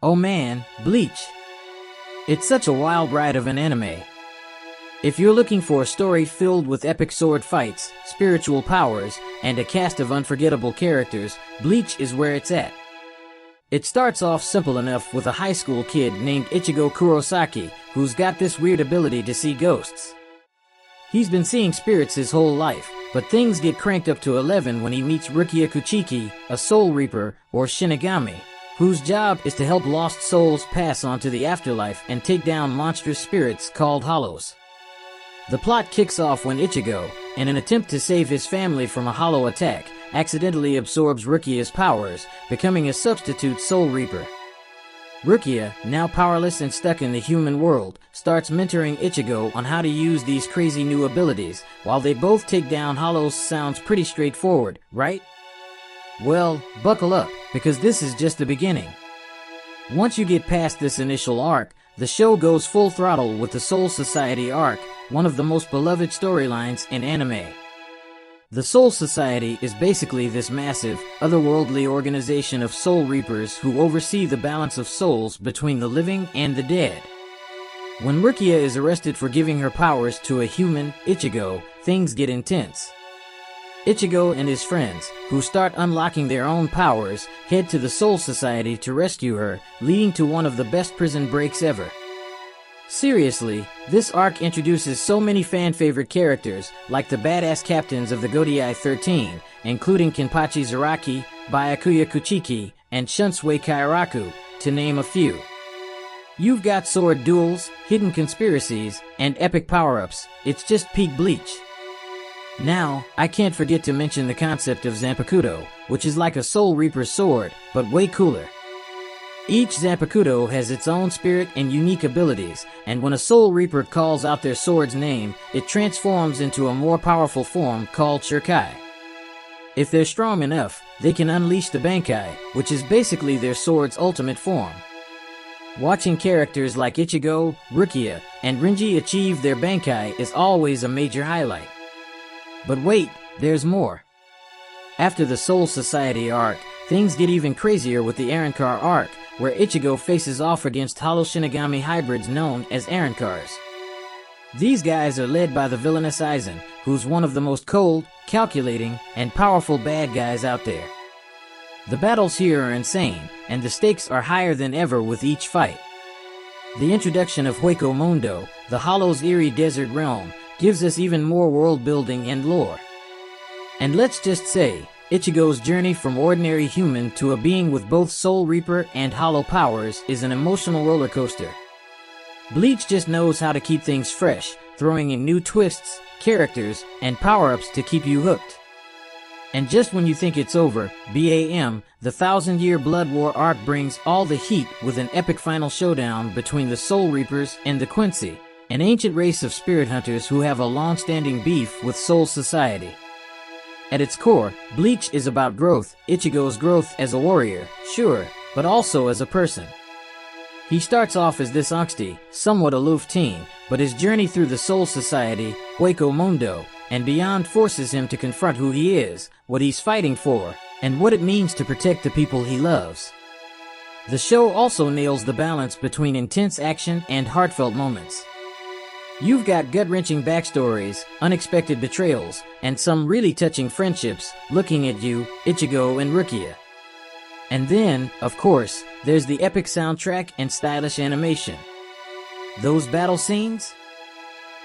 Oh man, Bleach. It's such a wild ride of an anime. If you're looking for a story filled with epic sword fights, spiritual powers, and a cast of unforgettable characters, Bleach is where it's at. It starts off simple enough with a high school kid named Ichigo Kurosaki, who's got this weird ability to see ghosts. He's been seeing spirits his whole life, but things get cranked up to 11 when he meets Rukia Kuchiki, a soul reaper, or Shinigami, whose job is to help lost souls pass on to the afterlife and take down monstrous spirits called hollows. The plot kicks off when Ichigo, in an attempt to save his family from a hollow attack, accidentally absorbs Rukia's powers, becoming a substitute soul reaper. Rukia, now powerless and stuck in the human world, starts mentoring Ichigo on how to use these crazy new abilities. While they both take down hollows, sounds pretty straightforward, right? Well, buckle up, because this is just the beginning. Once you get past this initial arc, the show goes full throttle with the Soul Society arc, one of the most beloved storylines in anime. The Soul Society is basically this massive, otherworldly organization of soul reapers who oversee the balance of souls between the living and the dead. When Rukia is arrested for giving her powers to a human, Ichigo, things get intense. Ichigo and his friends, who start unlocking their own powers, head to the Soul Society to rescue her, leading to one of the best prison breaks ever. Seriously, this arc introduces so many fan-favorite characters, like the badass captains of the Godai 13, including Kenpachi Zaraki, Byakuya Kuchiki, and Shunsui Kairaku, to name a few. You've got sword duels, hidden conspiracies, and epic power-ups. It's just peak Bleach. Now, I can't forget to mention the concept of Zanpakuto, which is like a Soul Reaper's sword, but way cooler. Each Zanpakuto has its own spirit and unique abilities, and when a Soul Reaper calls out their sword's name, it transforms into a more powerful form called Shurkai. If they're strong enough, they can unleash the Bankai, which is basically their sword's ultimate form. Watching characters like Ichigo, Rukia, and Renji achieve their Bankai is always a major highlight. But wait, there's more. After the Soul Society arc, things get even crazier with the Arrancar arc, where Ichigo faces off against hollow Shinigami hybrids known as Arrancars. These guys are led by the villainous Aizen, who's one of the most cold, calculating, and powerful bad guys out there. The battles here are insane, and the stakes are higher than ever with each fight. The introduction of Hueco Mundo, the Hollow's eerie desert realm, gives us even more world building and lore. And let's just say, Ichigo's journey from ordinary human to a being with both Soul Reaper and Hollow powers is an emotional roller coaster. Bleach just knows how to keep things fresh, throwing in new twists, characters, and power-ups to keep you hooked. And just when you think it's over, BAM, the Thousand-Year Blood War arc brings all the heat with an epic final showdown between the Soul Reapers and the Quincy, an ancient race of spirit hunters who have a long-standing beef with Soul Society. At its core, Bleach is about growth, Ichigo's growth as a warrior, sure, but also as a person. He starts off as this angsty, somewhat aloof teen, but his journey through the Soul Society, Hueco Mundo, and beyond forces him to confront who he is, what he's fighting for, and what it means to protect the people he loves. The show also nails the balance between intense action and heartfelt moments. You've got gut-wrenching backstories, unexpected betrayals, and some really touching friendships looking at you, Ichigo and Rukia. And then, of course, there's the epic soundtrack and stylish animation. Those battle scenes?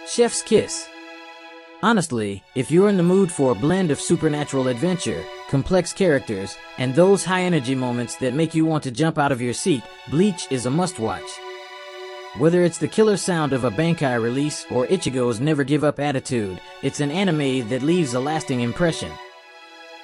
Chef's kiss. Honestly, if you're in the mood for a blend of supernatural adventure, complex characters, and those high-energy moments that make you want to jump out of your seat, Bleach is a must-watch. Whether it's the killer sound of a Bankai release or Ichigo's never-give-up attitude, it's an anime that leaves a lasting impression.